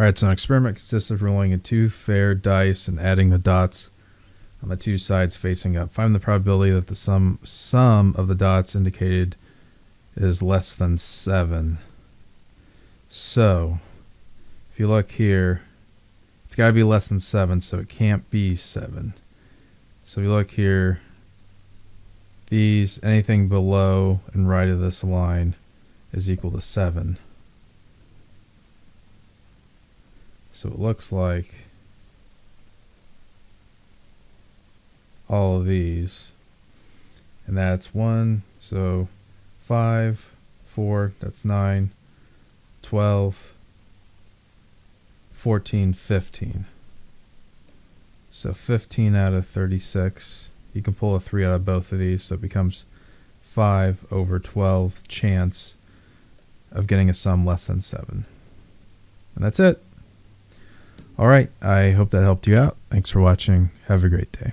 All right, so an experiment consists of rolling a 2 fair dice and adding the dots on the two sides facing up. Find the probability that the sum of the dots indicated is less than 7. So, if you look here, it's got to be less than 7, so it can't be 7. So if you look here, anything below and right of this line is equal to 7. So it looks like all of these, and that's 1, so 5, 4, that's 9, 12, 14, 15. So 15 out of 36. You can pull a 3 out of both of these, so it becomes 5 over 12 chance of getting a sum less than 7. And that's it. All right, I hope that helped you out. Thanks for watching. Have a great day.